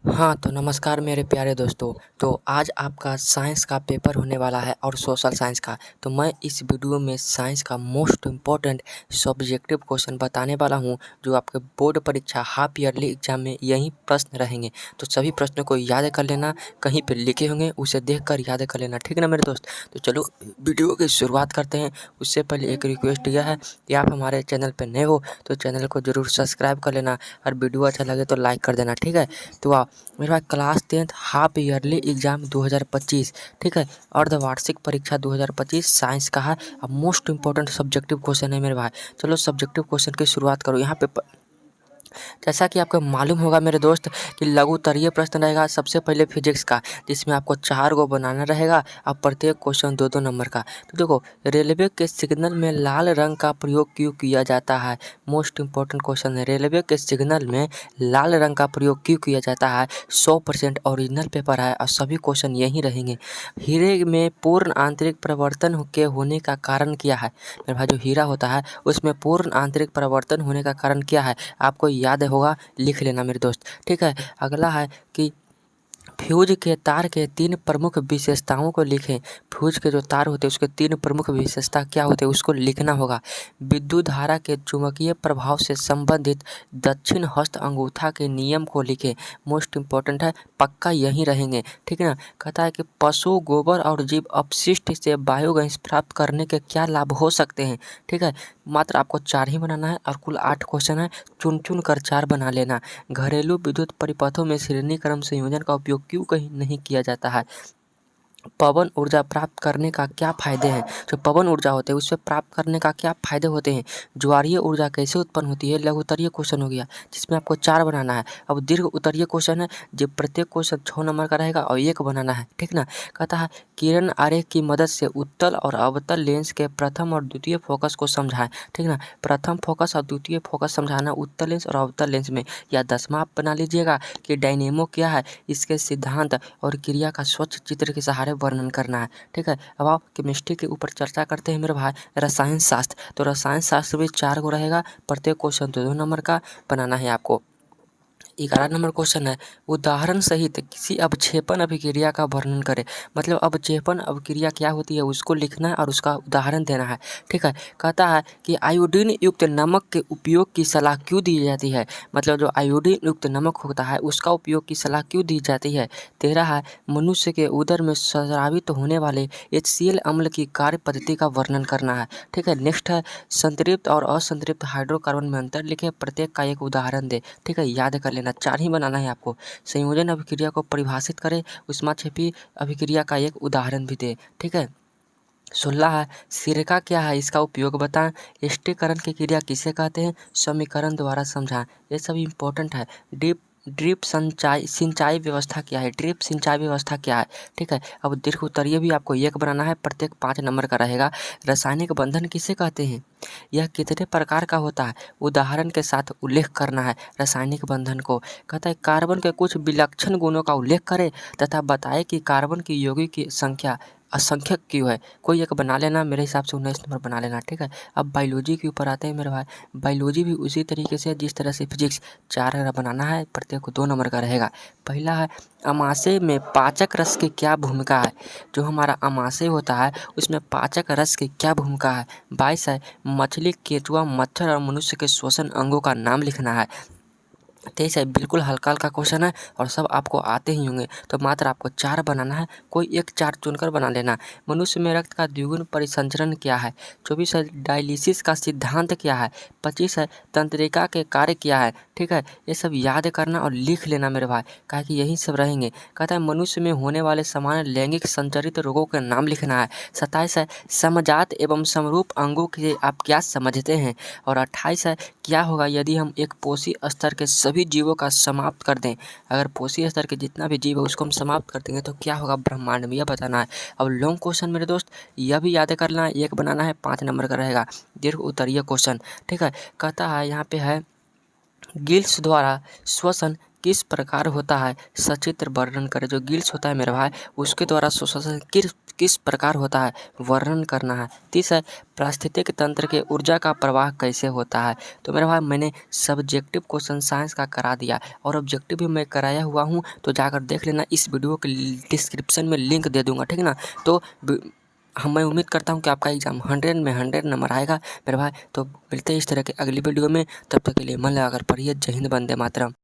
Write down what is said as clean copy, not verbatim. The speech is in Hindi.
हाँ, तो नमस्कार मेरे प्यारे दोस्तों। तो आज आपका साइंस का पेपर होने वाला है और सोशल साइंस का। तो मैं इस वीडियो में साइंस का मोस्ट इम्पोर्टेंट सब्जेक्टिव क्वेश्चन बताने वाला हूँ, जो आपके बोर्ड परीक्षा हाफ ईयरली एग्जाम में यही प्रश्न रहेंगे। तो सभी प्रश्नों को याद कर लेना, कहीं पे लिखे होंगे उसे देखकर याद कर लेना, ठीक है ना मेरे दोस्त। तो चलो वीडियो की शुरुआत करते हैं। उससे पहले एक रिक्वेस्ट यह है कि आप हमारे चैनल पर नए हो तो चैनल को ज़रूर सब्सक्राइब कर लेना, और वीडियो अच्छा लगे तो लाइक कर देना, ठीक है। तो मेरे पास class 10th half yearly exam 2025, ठीक है, अर्धवार्षिक परीक्षा 2025 साइंस का है। अब मोस्ट इंपॉर्टेंट सब्जेक्टिव क्वेश्चन है मेरे भाई। चलो सब्जेक्टिव क्वेश्चन की शुरुआत करो। यहाँ पे जैसा कि आपको मालूम होगा मेरे दोस्त कि लघु उत्तरीय प्रश्न रहेगा सबसे पहले फिजिक्स का, जिसमें आपको 4 गो बनाना रहेगा और प्रत्येक क्वेश्चन 2-2 नंबर का। तो देखो, रेलवे के सिग्नल में लाल रंग का प्रयोग क्यों किया जाता है? मोस्ट इंपॉर्टेंट क्वेश्चन है। रेलवे के सिग्नल में लाल रंग का प्रयोग क्यों किया जाता है? 100% ओरिजिनल पेपर है और सभी क्वेश्चन यही रहेंगे। हीरे में पूर्ण आंतरिक परिवर्तन के होने का कारण क्या है? मेरे भाई, जो हीरा होता है उसमें पूर्ण आंतरिक परिवर्तन होने का कारण क्या है? आपको याद होगा, लिख लेना मेरे दोस्त, ठीक है। अगला है कि फ्यूज के तार के 3 प्रमुख विशेषताओं को लिखें। फ्यूज के जो तार होते हैं उसके 3 प्रमुख विशेषता क्या होते हैं उसको लिखना होगा। विद्युत धारा के चुंबकीय प्रभाव से संबंधित दक्षिण हस्त अंगूठा के नियम को लिखें। मोस्ट इम्पोर्टेंट है, पक्का यहीं रहेंगे, ठीक है ना। कहता है कि पशु गोबर और जीव अपशिष्ट से बायोगैस प्राप्त करने के क्या लाभ हो सकते हैं, ठीक है। मात्र आपको 4 ही बनाना है और कुल 8 क्वेश्चन है, चुन चुन कर 4 बना लेना। घरेलू विद्युत परिपथों में श्रेणी क्रम संयोजन का उपयोग क्यों कहीं नहीं किया जाता है? पवन ऊर्जा प्राप्त करने का क्या फ़ायदे हैं? जो पवन ऊर्जा होते हैं उससे प्राप्त करने का क्या फ़ायदे होते हैं? ज्वारीय ऊर्जा कैसे उत्पन्न होती है? लघु उत्तरीय क्वेश्चन हो गया, जिसमें आपको 4 बनाना है। अब दीर्घ उत्तरीय क्वेश्चन है, जो प्रत्येक क्वेश्चन 6 नंबर का रहेगा और 1 बनाना है, ठीक ना। कहता है किरण आरेख की मदद से उत्तल और अवतल लेंस के प्रथम और द्वितीय फोकस को समझाएं, ठीक ना। प्रथम फोकस और द्वितीय फोकस समझाना उत्तल लेंस और अवतल लेंस में। या 10वां आप बना लीजिएगा कि डायनेमो क्या है, इसके सिद्धांत और क्रिया का स्वच्छ चित्र के सहारे वर्णन करना है, ठीक है। अब आप केमिस्ट्री के ऊपर चर्चा करते हैं मेरे भाई। रसायन शास्त्र, तो रसायन शास्त्र भी 4 गो रहेगा, प्रत्येक क्वेश्चन 2-2 नंबर का बनाना है आपको। 11 नंबर क्वेश्चन है, उदाहरण सहित किसी अवक्षेपण अभिक्रिया का वर्णन करें। मतलब अवक्षेपण अभिक्रिया क्या होती है उसको लिखना है और उसका उदाहरण देना है, ठीक है। कहता है कि आयोडीन युक्त नमक के उपयोग की सलाह क्यों दी जाती है? मतलब जो आयोडीन युक्त नमक होता है उसका उपयोग की सलाह क्यों दी जाती है? 13 है, मनुष्य के उदर में स्रावित होने वाले HCl अम्ल की कार्य पद्धति का वर्णन करना है, ठीक है। नेक्स्ट है, संतृप्त और असंतृप्त हाइड्रोकार्बन में अंतर लिखे, प्रत्येक का एक उदाहरण दे, ठीक है। याद कर लेना, 4 ही बनाना है आपको। संयोजन अभिक्रिया को परिभाषित करे, ऊष्माक्षेपी अभिक्रिया का एक उदाहरण भी दे, ठीक है। 16 है, सिरका क्या है, इसका उपयोग बताएं। एस्टीकरण की क्रिया किसे कहते हैं, समीकरण द्वारा समझाएं। ये सब इम्पोर्टेंट है। ड्रिप सिंचाई व्यवस्था क्या है, ड्रिप सिंचाई व्यवस्था क्या है, ठीक है। अब दीर्घ उत्तरीय भी आपको 1 बनाना है, प्रत्येक 5 नंबर का रहेगा। रासायनिक बंधन किसे कहते हैं? यह कितने प्रकार का होता है, उदाहरण के साथ उल्लेख करना है रासायनिक बंधन को। कहता है कार्बन के कुछ विलक्षण गुणों का उल्लेख करें तथा बताए कि कार्बन की यौगिक की संख्या असंख्यक क्यों है। कोई एक बना लेना, मेरे हिसाब से 19 नंबर बना लेना, ठीक है। अब बायोलॉजी के ऊपर आते हैं मेरे भाई। बायोलॉजी भी उसी तरीके से जिस तरह से फिजिक्स 4 बनाना है, प्रत्येक को 2 नंबर का रहेगा। पहला है, अमाशय में पाचक रस की क्या भूमिका है? जो हमारा अमाशय होता है उसमें पाचक रस की क्या भूमिका है? 22 है, मछली, केंचुआ, मच्छर और मनुष्य के श्वसन अंगों का नाम लिखना है। 23 है, बिल्कुल हल्का हल्का क्वेश्चन है और सब आपको आते ही होंगे, तो मात्र आपको 4 बनाना है, कोई एक 4 चुनकर बना लेना। मनुष्य में रक्त का द्विगुण परिसंचरण क्या है? 24 है, डायलिसिस का सिद्धांत क्या है? 25 है, तंत्रिका के कार्य क्या है, ठीक है। ये सब याद करना और लिख लेना मेरे भाई, काहे कि यही सब रहेंगे। कहता है मनुष्य में होने वाले सामान्य लैंगिक संचरित रोगों के नाम लिखना है। 27 है, समजात एवं समरूप अंगों के आप क्या समझते हैं? और 28 है, क्या होगा यदि हम एक पोषी स्तर के सभी जीवों का समाप्त कर दें? अगर पोषी स्तर के जितना भी जीव है उसको हम समाप्त कर देंगे तो क्या होगा ब्रह्मांड में, यह बताना है। अब लॉन्ग क्वेश्चन मेरे दोस्त, यह भी याद करना है, 1 बनाना है, 5 नंबर का रहेगा। दीर्घ उत्तरीय क्वेश्चन, ठीक है। कहता है यहाँ पे है, गिल्स द्वारा श्वसन किस प्रकार होता है सचित्र वर्णन करें। जो गिल्स होता है मेरे भाई, उसके द्वारा शोषण किस प्रकार होता है वर्णन करना है। तीसरा है पारिस्थितिक तंत्र के ऊर्जा का प्रवाह कैसे होता है। तो मेरे भाई मैंने सब्जेक्टिव क्वेश्चन साइंस का करा दिया और ऑब्जेक्टिव भी मैं कराया हुआ हूँ, तो जाकर देख लेना। इस वीडियो के डिस्क्रिप्शन में लिंक दे दूंगा, ठीक ना। तो मैं उम्मीद करता हूँ कि आपका एग्जाम 100 में 100 नंबर आएगा मेरे भाई। तो मिलते हैं इस तरह के अगली वीडियो में, तब तक के लिए मन लगाकर पढ़िए। जय हिंद, वंदे मातरम।